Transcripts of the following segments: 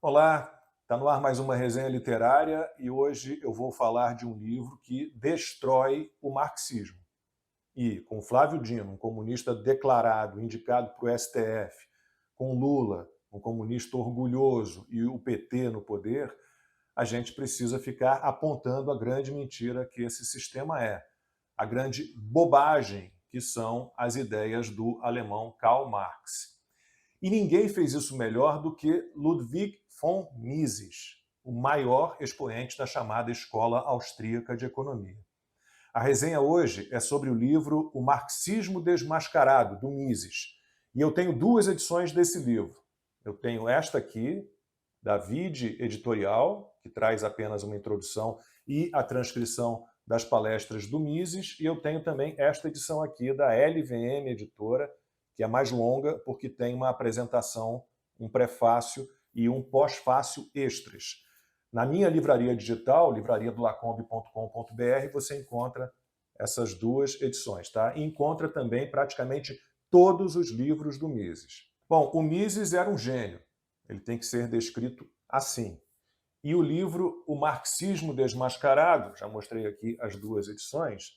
Olá, está no ar mais uma resenha literária e hoje eu vou falar de um livro que destrói o marxismo. E com Flávio Dino, um comunista declarado, indicado para o STF, com Lula, um comunista orgulhoso, e o PT no poder, a gente precisa ficar apontando a grande mentira que esse sistema é, a grande bobagem que são as ideias do alemão Karl Marx. E ninguém fez isso melhor do que Ludwig von Mises, o maior expoente da chamada Escola Austríaca de Economia. A resenha hoje é sobre o livro O Marxismo Desmascarado, do Mises. E eu tenho duas edições desse livro. Eu tenho esta aqui, da Vide Editorial, que traz apenas uma introdução e a transcrição das palestras do Mises, e eu tenho também esta edição aqui da LVM Editora, que é mais longa porque tem uma apresentação, um prefácio e um pós-fácio extras. Na minha livraria digital, livrariadolacombe.com.br, você encontra essas duas edições, tá? E encontra também praticamente todos os livros do Mises. Bom, o Mises era um gênio, ele tem que ser descrito assim. E o livro O Marxismo Desmascarado, já mostrei aqui as duas edições,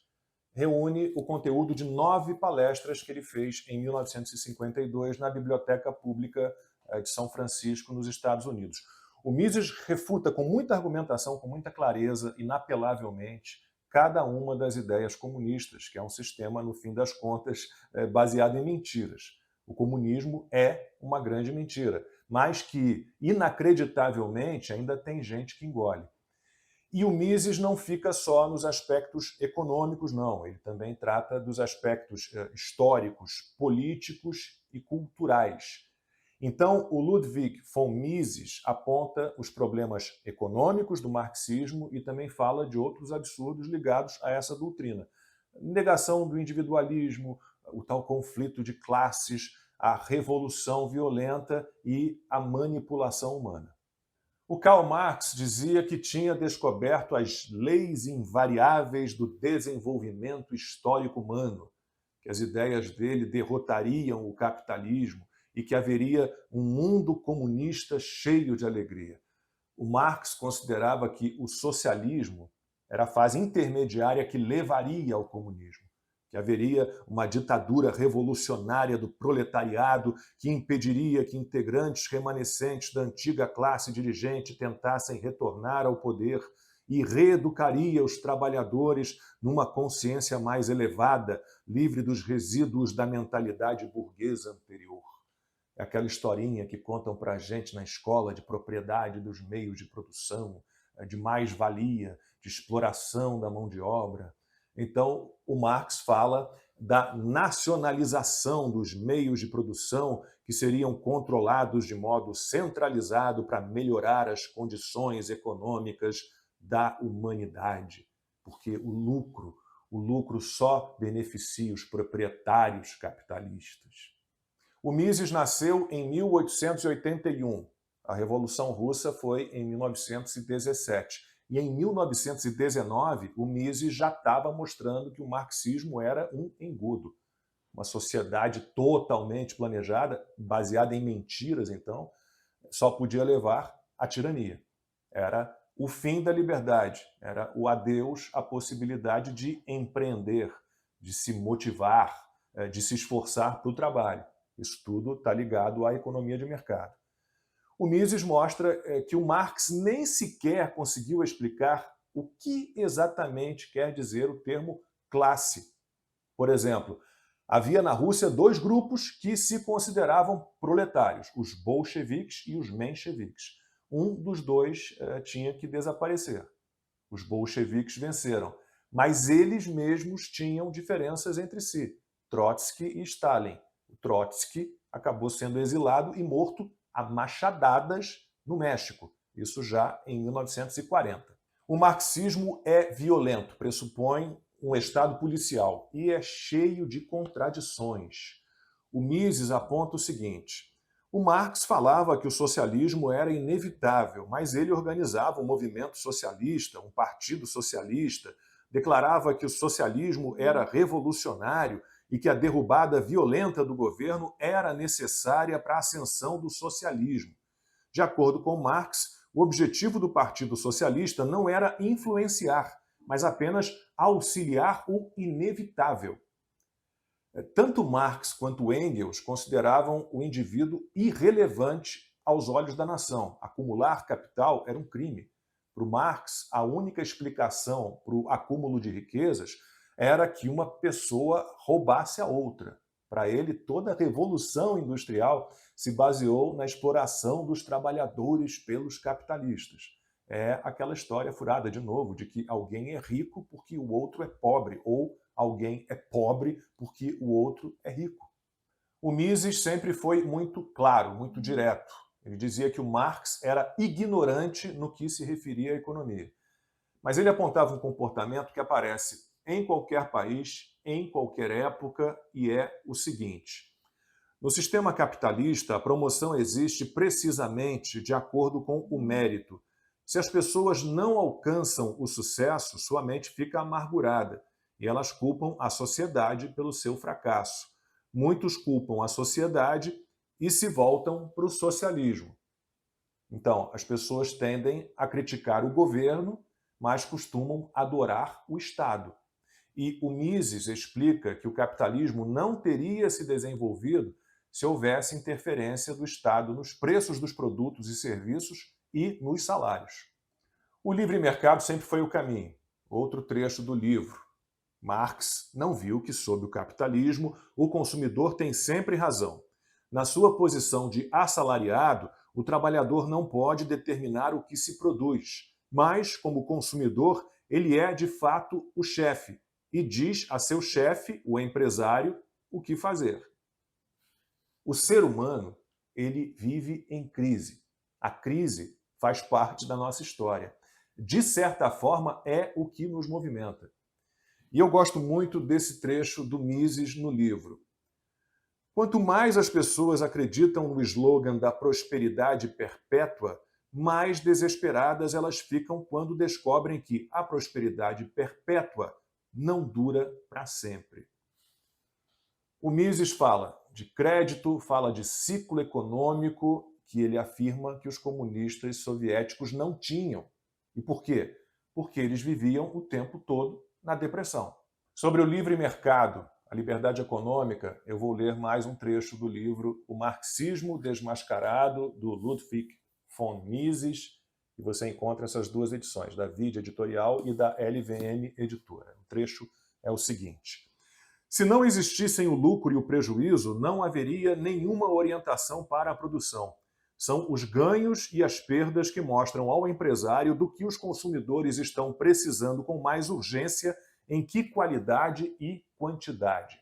reúne o conteúdo de 9 palestras que ele fez em 1952 na Biblioteca Pública de São Francisco, nos Estados Unidos. O Mises refuta com muita argumentação, com muita clareza, inapelavelmente, cada uma das ideias comunistas, que é um sistema, no fim das contas, baseado em mentiras. O comunismo é uma grande mentira, mas que, inacreditavelmente, ainda tem gente que engole. E o Mises não fica só nos aspectos econômicos, não. Ele também trata dos aspectos históricos, políticos e culturais. Então, o Ludwig von Mises aponta os problemas econômicos do marxismo e também fala de outros absurdos ligados a essa doutrina. Negação do individualismo, o tal conflito de classes, a revolução violenta e a manipulação humana. O Karl Marx dizia que tinha descoberto as leis invariáveis do desenvolvimento histórico humano, que as ideias dele derrotariam o capitalismo e que haveria um mundo comunista cheio de alegria. O Marx considerava que o socialismo era a fase intermediária que levaria ao comunismo, que haveria uma ditadura revolucionária do proletariado que impediria que integrantes remanescentes da antiga classe dirigente tentassem retornar ao poder e reeducaria os trabalhadores numa consciência mais elevada, livre dos resíduos da mentalidade burguesa anterior. É aquela historinha que contam para a gente na escola de propriedade dos meios de produção, de mais-valia, de exploração da mão de obra. Então, o Marx fala da nacionalização dos meios de produção que seriam controlados de modo centralizado para melhorar as condições econômicas da humanidade, porque o lucro só beneficia os proprietários capitalistas. O Mises nasceu em 1881. A Revolução Russa foi em 1917. E em 1919, o Mises já estava mostrando que o marxismo era um engodo. Uma sociedade totalmente planejada, baseada em mentiras, então, só podia levar à tirania. Era o fim da liberdade, era o adeus à possibilidade de empreender, de se motivar, de se esforçar para o trabalho. Isso tudo está ligado à economia de mercado. O Mises mostra que o Marx nem sequer conseguiu explicar o que exatamente quer dizer o termo classe. Por exemplo, havia na Rússia 2 grupos que se consideravam proletários, os bolcheviques e os mencheviques. Um dos dois tinha que desaparecer. Os bolcheviques venceram, mas eles mesmos tinham diferenças entre si, Trotsky e Stalin. O Trotsky acabou sendo exilado e morto a machadadas no México, isso já em 1940. O marxismo é violento, pressupõe um Estado policial e é cheio de contradições. O Mises aponta o seguinte: o Marx falava que o socialismo era inevitável, mas ele organizava um movimento socialista, um partido socialista, declarava que o socialismo era revolucionário e que a derrubada violenta do governo era necessária para a ascensão do socialismo. De acordo com Marx, o objetivo do Partido Socialista não era influenciar, mas apenas auxiliar o inevitável. Tanto Marx quanto Engels consideravam o indivíduo irrelevante aos olhos da nação. Acumular capital era um crime. Para o Marx, a única explicação para o acúmulo de riquezas era que uma pessoa roubasse a outra. Para ele, toda a revolução industrial se baseou na exploração dos trabalhadores pelos capitalistas. É aquela história furada, de novo, de que alguém é rico porque o outro é pobre, ou alguém é pobre porque o outro é rico. O Mises sempre foi muito claro, muito direto. Ele dizia que o Marx era ignorante no que se referia à economia. Mas ele apontava um comportamento que aparece em qualquer país, em qualquer época, e é o seguinte: no sistema capitalista, a promoção existe precisamente de acordo com o mérito. Se as pessoas não alcançam o sucesso, sua mente fica amargurada e elas culpam a sociedade pelo seu fracasso. Muitos culpam a sociedade e se voltam para o socialismo. Então, as pessoas tendem a criticar o governo, mas costumam adorar o Estado. E o Mises explica que o capitalismo não teria se desenvolvido se houvesse interferência do Estado nos preços dos produtos e serviços e nos salários. O livre mercado sempre foi o caminho. Outro trecho do livro. Marx não viu que, sob o capitalismo, o consumidor tem sempre razão. Na sua posição de assalariado, o trabalhador não pode determinar o que se produz, mas, como consumidor, ele é, de fato, o chefe e diz a seu chefe, o empresário, o que fazer. O ser humano, ele vive em crise. A crise faz parte da nossa história. De certa forma, é o que nos movimenta. E eu gosto muito desse trecho do Mises no livro. Quanto mais as pessoas acreditam no slogan da prosperidade perpétua, mais desesperadas elas ficam quando descobrem que a prosperidade perpétua não dura para sempre. O Mises fala de crédito, fala de ciclo econômico, que ele afirma que os comunistas soviéticos não tinham. E por quê? Porque eles viviam o tempo todo na depressão. Sobre o livre mercado, a liberdade econômica, eu vou ler mais um trecho do livro O Marxismo Desmascarado, do Ludwig von Mises, e você encontra essas duas edições, da Vide Editorial e da LVM Editora. O trecho é o seguinte: se não existissem o lucro e o prejuízo, não haveria nenhuma orientação para a produção. São os ganhos e as perdas que mostram ao empresário do que os consumidores estão precisando com mais urgência, em que qualidade e quantidade.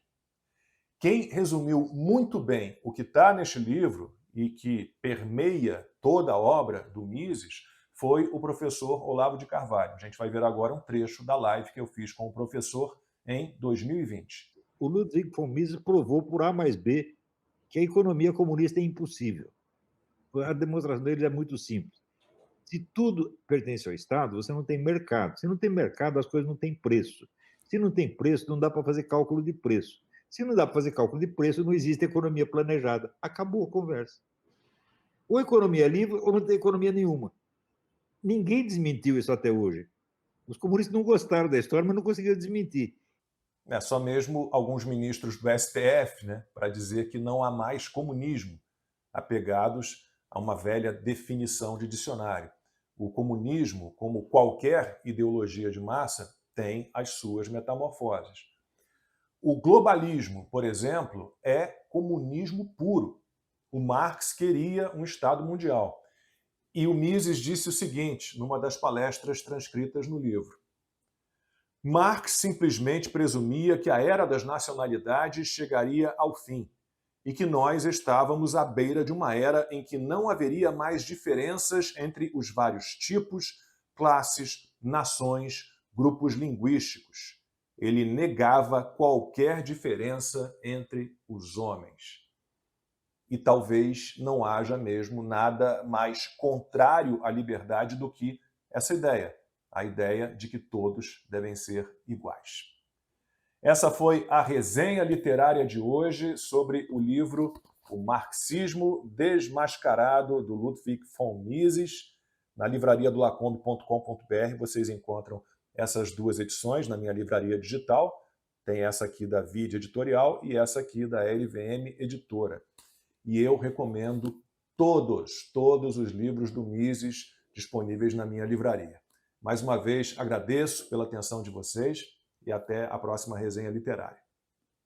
Quem resumiu muito bem o que está neste livro e que permeia toda a obra do Mises foi o professor Olavo de Carvalho. A gente vai ver agora um trecho da live que eu fiz com o professor em 2020. O Ludwig von Mises provou por A mais B que a economia comunista é impossível. A demonstração dele é muito simples. Se tudo pertence ao Estado, você não tem mercado. Se não tem mercado, as coisas não têm preço. Se não tem preço, não dá para fazer cálculo de preço. Se não dá para fazer cálculo de preço, não existe economia planejada. Acabou a conversa. Ou economia livre ou não tem economia nenhuma. Ninguém desmentiu isso até hoje. Os comunistas não gostaram da história, mas não conseguiram desmentir. É só mesmo alguns ministros do STF, né, para dizer que não há mais comunismo, apegados a uma velha definição de dicionário. O comunismo, como qualquer ideologia de massa, tem as suas metamorfoses. O globalismo, por exemplo, é comunismo puro. O Marx queria um Estado mundial. E o Mises disse o seguinte, numa das palestras transcritas no livro: Marx simplesmente presumia que a era das nacionalidades chegaria ao fim e que nós estávamos à beira de uma era em que não haveria mais diferenças entre os vários tipos, classes, nações, grupos linguísticos. Ele negava qualquer diferença entre os homens. E talvez não haja mesmo nada mais contrário à liberdade do que essa ideia, a ideia de que todos devem ser iguais. Essa foi a resenha literária de hoje sobre o livro O Marxismo Desmascarado, do Ludwig von Mises. Na livraria do lacombe.com.br vocês encontram essas duas edições na minha livraria digital. Tem essa aqui da Vide Editorial e essa aqui da LVM Editora. E eu recomendo todos os livros do Mises disponíveis na minha livraria. Mais uma vez, agradeço pela atenção de vocês e até a próxima resenha literária.